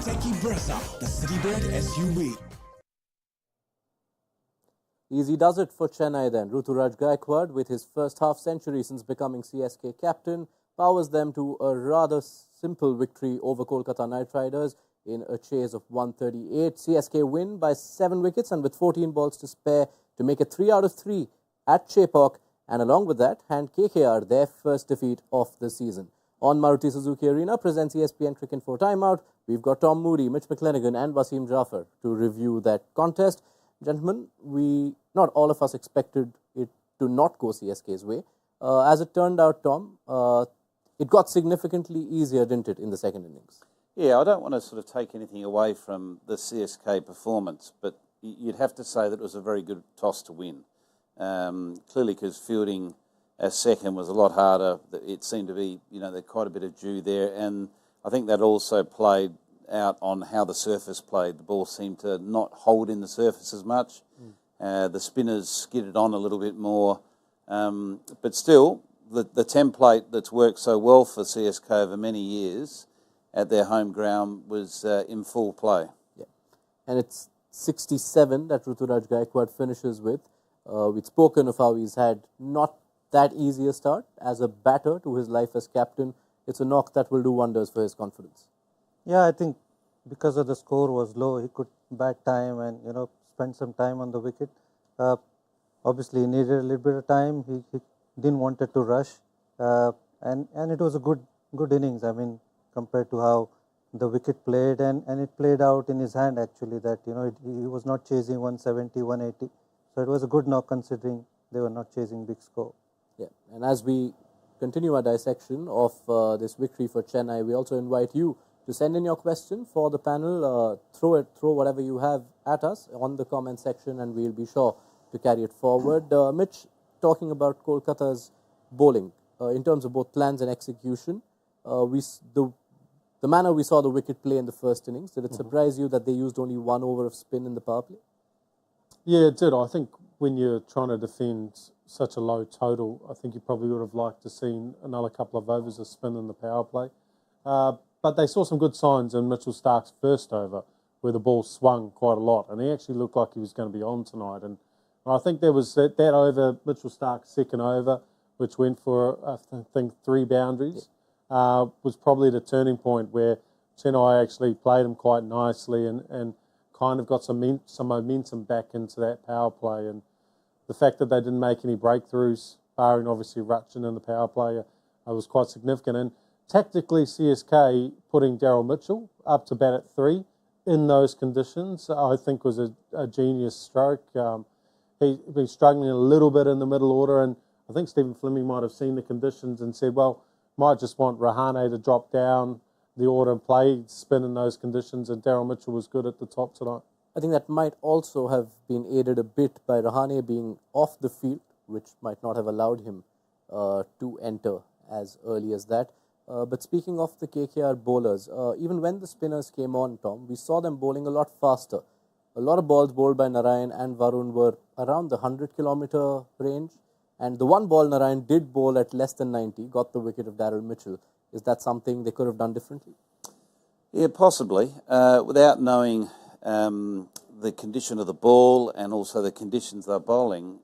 Techie Bressa, the Citybird SUV. Easy does it for Chennai then. Ruturaj Gaikwad, with his first half century since becoming CSK captain, powers them to a rather simple victory over Kolkata Knight Riders in a chase of 138. CSK win by 7 wickets and with 14 balls to spare to make it 3 out of 3 at Chepauk, and along with that, hand KKR their first defeat of the season. On Maruti Suzuki Arena presents ESPN Cricket for Timeout. We've got Tom Moody, Mitch McClenaghan and Wasim Jaffer to review that contest. Gentlemen, not all of us expected it to not go CSK's way. As it turned out, Tom, it got significantly easier, didn't it, in the second innings? Yeah, I don't want to sort of take anything away from the CSK performance, but you'd have to say that it was a very good toss to win. Clearly, because fielding as second was a lot harder. It seemed to be, there's quite a bit of dew there, and I think that also played out on how the surface played. The ball seemed to not hold in the surface as much. The spinners skidded on a little bit more. But still, the template that's worked so well for CSK over many years at their home ground was in full play. Yeah. And it's 67 that Ruturaj Gaikwad finishes with. We'd spoken of how he's had not that easy a start as a batter to his life as captain. It's a knock that will do wonders for his confidence. Yeah, I think because of the score was low, he could bat time and spend some time on the wicket. Obviously, he needed a little bit of time. He didn't want it to rush, and it was a good innings. I mean, compared to how the wicket played, and it played out in his hand actually. That he was not chasing 170, 180. So it was a good knock considering they were not chasing big score. Yeah, and as we continue our dissection of this victory for Chennai, we also invite you to send in your question for the panel. Throw whatever you have at us on the comment section, and we'll be sure to carry it forward. Mitch, talking about Kolkata's bowling in terms of both plans and execution, the manner we saw the wicket play in the first innings, did it surprise you that they used only 1 over of spin in the power play? Yeah, it did. I think when you're trying to defend such a low total, I think you probably would have liked to see another couple of overs of spin in the power play. But they saw some good signs in Mitchell Starc's first over, where the ball swung quite a lot, and he actually looked like he was going to be on tonight. And I think there was that over, Mitchell Starc's second over, which went for, I think, 3 boundaries, was probably the turning point where Chennai actually played him quite nicely and kind of got some momentum back into that power play. And the fact that they didn't make any breakthroughs, barring obviously Rutchin in the power play, was quite significant. And tactically, CSK putting Daryl Mitchell up to bat at 3 in those conditions, I think was a genius stroke. He's been struggling a little bit in the middle order, and I think Stephen Fleming might have seen the conditions and said, well, might just want Rahane to drop down the order and play spin in those conditions, and Daryl Mitchell was good at the top tonight. I think that might also have been aided a bit by Rahane being off the field, which might not have allowed him to enter as early as that. But speaking of the KKR bowlers, even when the spinners came on, Tom, we saw them bowling a lot faster. A lot of balls bowled by Narayan and Varun were around the 100-kilometer range. And the one ball Narayan did bowl at less than 90, got the wicket of Daryl Mitchell. Is that something they could have done differently? Yeah, possibly. Without knowing the condition of the ball and also the conditions they're bowling,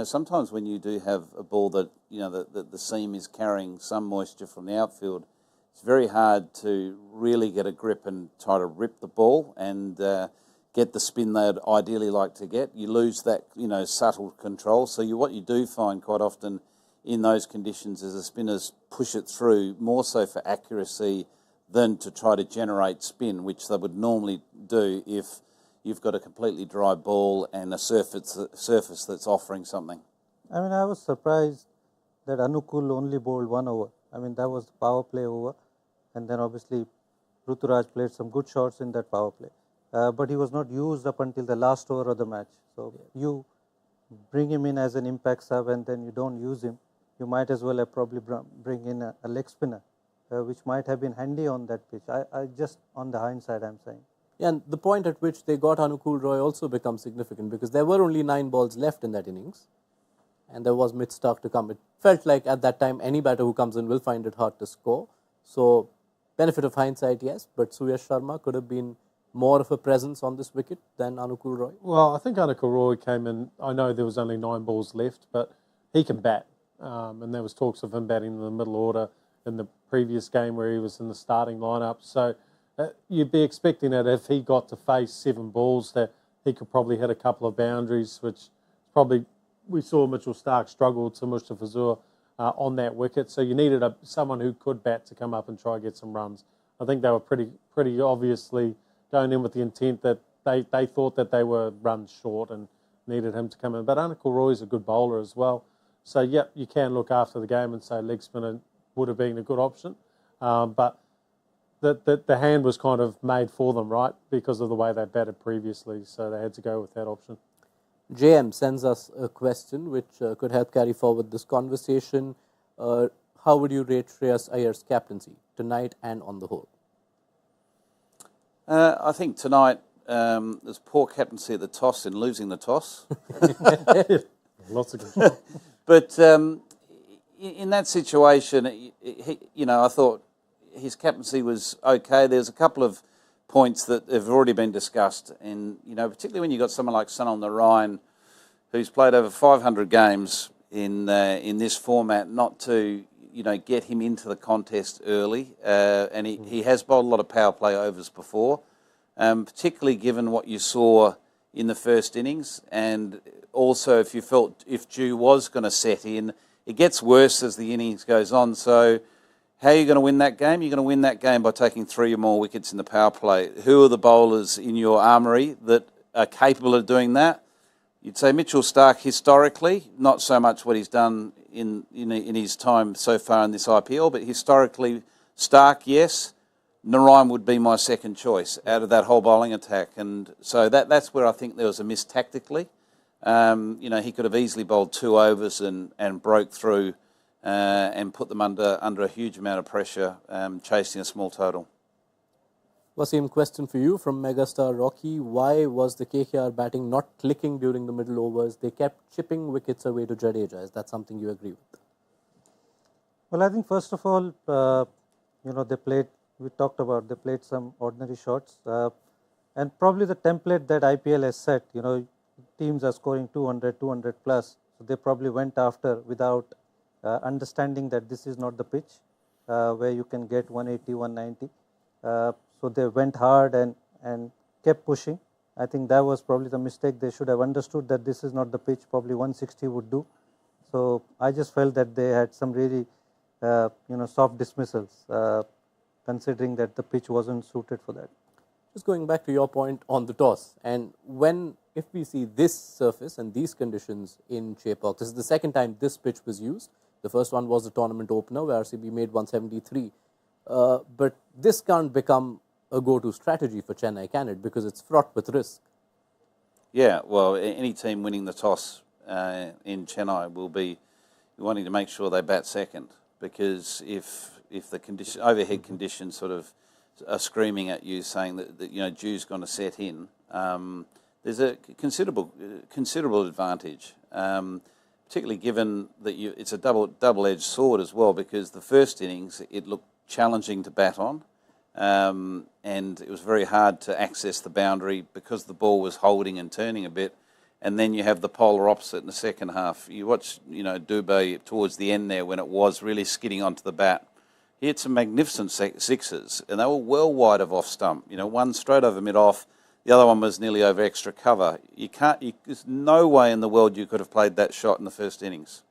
sometimes when you do have a ball that, the seam is carrying some moisture from the outfield, it's very hard to really get a grip and try to rip the ball and get the spin they'd ideally like to get. You lose that, subtle control. So what you do find quite often in those conditions is the spinners push it through more so for accuracy than to try to generate spin, which they would normally do if you've got a completely dry ball and a surface that's offering something. I mean, I was surprised that Anukul only bowled 1 over. I mean, that was the power play over. And then obviously Ruturaj played some good shots in that power play. But he was not used up until the last over of the match. So you bring him in as an impact sub and then you don't use him. You might as well have probably bring in a leg spinner, which might have been handy on that pitch. I just on the hindsight, I'm saying. Yeah, and the point at which they got Anukul Roy also becomes significant because there were only 9 balls left in that innings, and there was Mitch Starc to come. It felt like at that time any batter who comes in will find it hard to score. So benefit of hindsight, yes, but Suyash Sharma could have been more of a presence on this wicket than Anukul Roy. Well, I think Anukul Roy came in. I know there was only 9 balls left, but he can bat. And there was talks of him batting in the middle order in the previous game where he was in the starting lineup. So you'd be expecting that if he got to face 7 balls, that he could probably hit a couple of boundaries, which probably we saw Mitchell Starc struggle to Mustafizur on that wicket. So you needed someone who could bat to come up and try and get some runs. I think they were pretty obviously going in with the intent that they thought that they were runs short and needed him to come in. But Anukul Roy's a good bowler as well. So, yep, you can look after the game and say leg spinner would have been a good option. But the hand was kind of made for them, right, because of the way they batted previously. So they had to go with that option. JM sends us a question which could help carry forward this conversation. How would you rate Shreyas Iyer's captaincy tonight and on the whole? I think tonight there's poor captaincy at the toss in losing the toss. Lots of control. But in that situation, I thought his captaincy was okay. There's a couple of points that have already been discussed, and particularly when you've got someone like Sunil Narayan, who's played over 500 games in this format, not to get him into the contest early, and he has bowled a lot of power play overs before, particularly given what you saw in the first innings, and also if you felt if Jha was going to set in, it gets worse as the innings goes on. So how are you going to win that game? You're going to win that game by taking 3 or more wickets in the power play. Who are the bowlers in your armoury that are capable of doing that? You'd say Mitchell Starc historically, not so much what he's done in his time so far in this IPL, but historically Starc, yes. Narayan would be my second choice out of that whole bowling attack. And so that's where I think there was a miss tactically. He could have easily bowled 2 overs and broke through and put them under a huge amount of pressure, chasing a small total. Wasim, question for you from Megastar Rocky. Why was the KKR batting not clicking during the middle overs? They kept chipping wickets away to Jadeja. Is that something you agree with? Well, I think first of all, they played some ordinary shots. And probably the template that IPL has set, teams are scoring 200 plus. So they probably went after without understanding that this is not the pitch where you can get 180, 190. So they went hard and kept pushing. I think that was probably the mistake. They should have understood that this is not the pitch. Probably 160 would do. So I just felt that they had some really, soft dismissals, considering that the pitch wasn't suited for that. Just going back to your point on the toss, and if we see this surface and these conditions in Chepauk, this is the second time this pitch was used. The first one was the tournament opener where RCB made 173. But this can't become a go-to strategy for Chennai, can it? Because it's fraught with risk. Yeah, well, any team winning the toss in Chennai will be wanting to make sure they bat second, because if the overhead conditions sort of are screaming at you, saying that Jha's going to set in, there's a considerable advantage, particularly given that it's a double-edged sword as well, because the first innings it looked challenging to bat on, and it was very hard to access the boundary because the ball was holding and turning a bit. And then you have the polar opposite in the second half. You watch, Dubé towards the end there when it was really skidding onto the bat. He had some magnificent sixes, and they were well wide of off stump. One straight over mid-off, the other one was nearly over extra cover. There's no way in the world you could have played that shot in the first innings.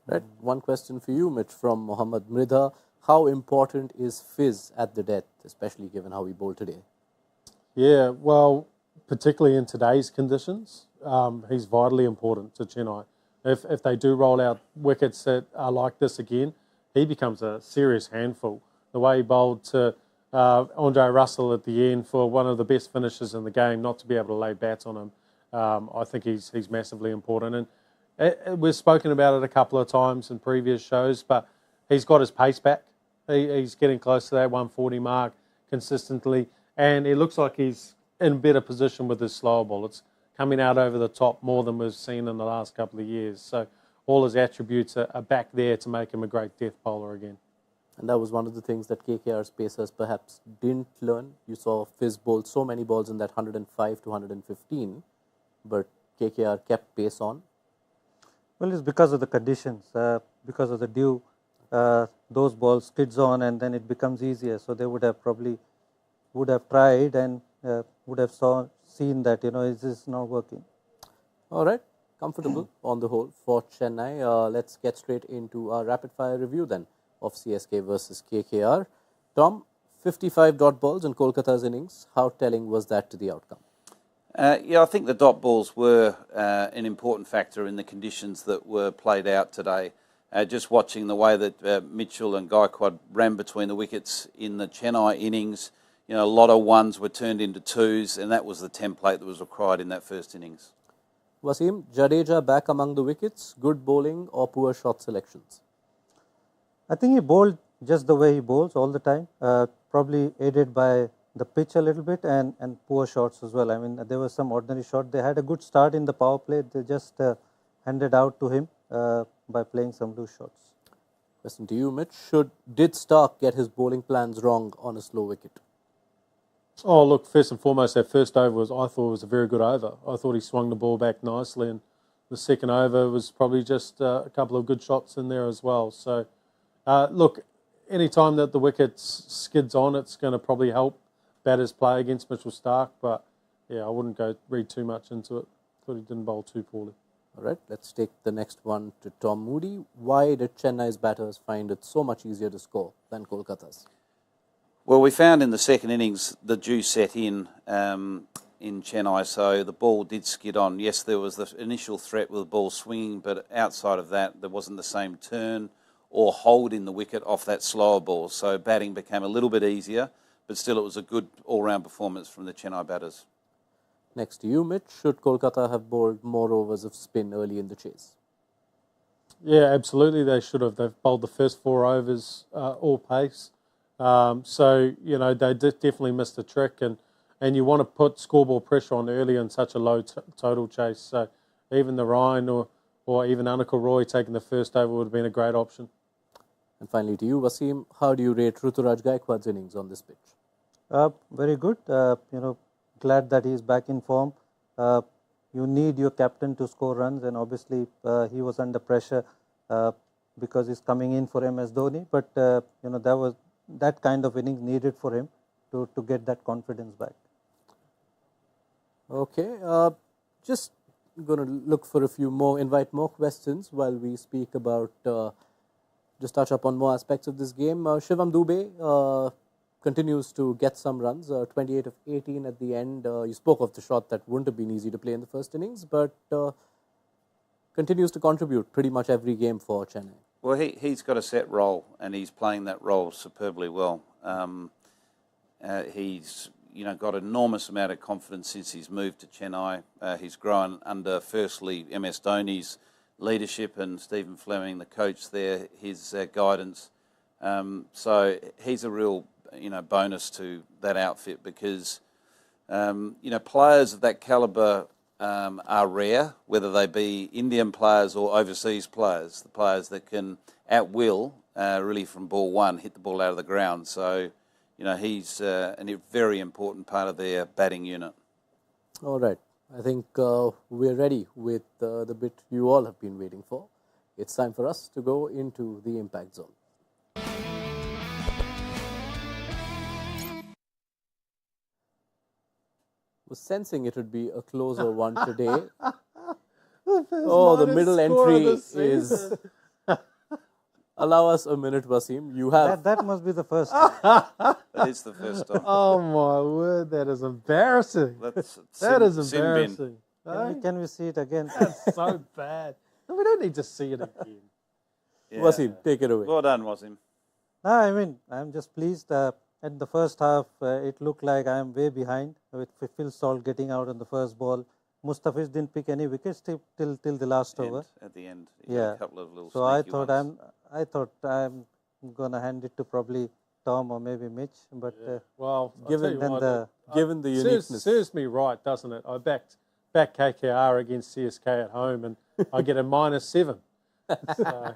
Right. One question for you, Mitch, from Mohammad Mridha. How important is Fizz at the death, especially given how we bowled today? Yeah, well, particularly in today's conditions, he's vitally important to Chennai. If they do roll out wickets that are like this again, he becomes a serious handful. The way he bowled to Andre Russell at the end for one of the best finishes in the game, not to be able to lay bats on him, I think he's massively important. And we've spoken about it a couple of times in previous shows, but he's got his pace back. He's getting close to that 140 mark consistently, and it looks like he's in better position with his slower ball. It's coming out over the top more than we've seen in the last couple of years. So all his attributes are back there to make him a great death bowler again. And that was one of the things that KKR's pacers perhaps didn't learn. You saw Fizz bowl so many balls in that 105 to 115, but KKR kept pace on. Well, it's because of the conditions, because of the dew. Those balls skids on, and then it becomes easier. So they would have tried and would have seen that this is not working. All right, comfortable on the whole for Chennai. Let's get straight into our rapid fire review then of CSK versus KKR. Tom, 55 dot balls in Kolkata's innings. How telling was that to the outcome? I think the dot balls were an important factor in the conditions that were played out today. Just watching the way that Mitchell and Gaikwad ran between the wickets in the Chennai innings, a lot of ones were turned into twos, and that was the template that was required in that first innings. Wasim, Jadeja back among the wickets, good bowling or poor shot selections? I think he bowled just the way he bowls all the time, probably aided by the pitch a little bit and poor shots as well. I mean, there was some ordinary shot. They had a good start in the power play. They just handed out to him by playing some loose shots. Question to you, Mitch. Did Stark get his bowling plans wrong on a slow wicket? Oh, look, first and foremost, that first over I thought was a very good over. I thought he swung the ball back nicely, and the second over was probably just a couple of good shots in there as well. So, look, any time that the wicket skids on, it's going to probably help batters play against Mitchell Stark. But, yeah, I wouldn't read too much into it. Thought he didn't bowl too poorly. All right, let's take the next one to Tom Moody. Why did Chennai's batters find it so much easier to score than Kolkata's? Well, we found in the second innings the dew set in Chennai, so the ball did skid on. Yes, there was the initial threat with the ball swinging, but outside of that, there wasn't the same turn or hold in the wicket off that slower ball. So batting became a little bit easier, but still it was a good all-round performance from the Chennai batters. Next to you, Mitch. Should Kolkata have bowled more overs of spin early in the chase? Yeah, absolutely they should have. They've bowled the first 4 overs all pace. So, they definitely missed the trick, and you want to put scoreboard pressure on early in such a low total chase. So even the Ryan or even Anukul Roy taking the first over would have been a great option. And finally to you, Wasim, how do you rate Ruturaj Gaikwad's innings on this pitch? Very good. Glad that he's back in form. You need your captain to score runs, and obviously he was under pressure because he's coming in for MS Dhoni. But that was that kind of innings needed for him to get that confidence back. Okay, just going to look for invite more questions while we speak about, just touch up on more aspects of this game. Shivam Dubey continues to get some runs, 28 of 18 at the end. You spoke of the shot that wouldn't have been easy to play in the first innings, but continues to contribute pretty much every game for Chennai. Well, he's got a set role, and he's playing that role superbly well. He's got an enormous amount of confidence since he's moved to Chennai. He's grown under, firstly, MS Dhoni's leadership and Stephen Fleming, the coach there, his guidance. So he's a real bonus to that outfit because players of that calibre are rare, whether they be Indian players or overseas players, the players that can, at will, really from ball one, hit the ball out of the ground. So, he's a very important part of their batting unit. All right. I think we're ready with the bit you all have been waiting for. It's time for us to go into the impact zone. Was sensing it would be a closer one today. The middle entry is... Allow us a minute, Wasim. You have... That must be the first time. That is the first time. Oh, my word. That is embarrassing. That is embarrassing. Can we see it again? That's so bad. No, we don't need to see it again. Yeah. Wasim, take it away. Well done, Wasim. No, I mean, I'm just pleased. At the first half, it looked like I'm way behind with Phil Salt getting out on the first ball. Mustafiz didn't pick any wickets till the last over. At the end, yeah. A couple of little. So I thought I'm gonna hand it to probably Tom or maybe Mitch, but given the uniqueness, serves me right, doesn't it? I backed KKR against CSK at home, and I get a -7. So.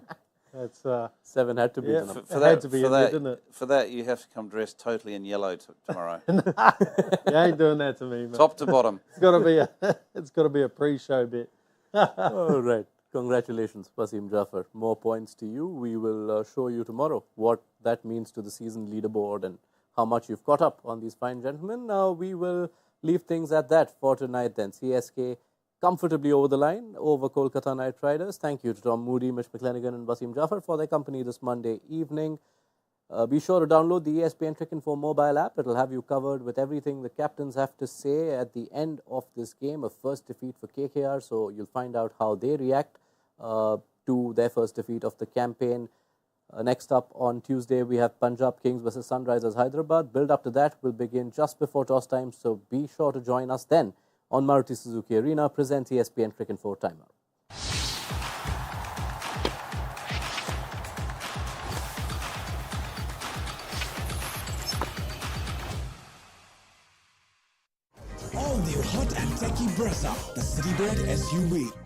That's 7 had to be the number. it had to be in there, didn't it? For that, you have to come dressed totally in yellow tomorrow, You ain't doing that to me, man. top to bottom. It's got to be a pre-show bit. All right. Congratulations, Wasim Jaffer. More points to you. We will show you tomorrow what that means to the season leaderboard and how much you've caught up on these fine gentlemen. Now we will leave things at that for tonight then. CSK comfortably over the line over Kolkata Knight Riders. Thank you to Tom Moody, Mitch McClenaghan and Wasim Jaffer for their company this Monday evening. Be sure to download the ESPN Cricinfo mobile app. It will have you covered with everything the captains have to say at the end of this game, a first defeat for KKR. So you'll find out how they react to their first defeat of the campaign. Next up on Tuesday, we have Punjab Kings versus Sunrisers Hyderabad. Build up to that will begin just before toss time. So be sure to join us then on Maruti Suzuki Arena. Presents ESPN Cricinfo Timeout. All new hot and techy Brezza, the Citybird SUV.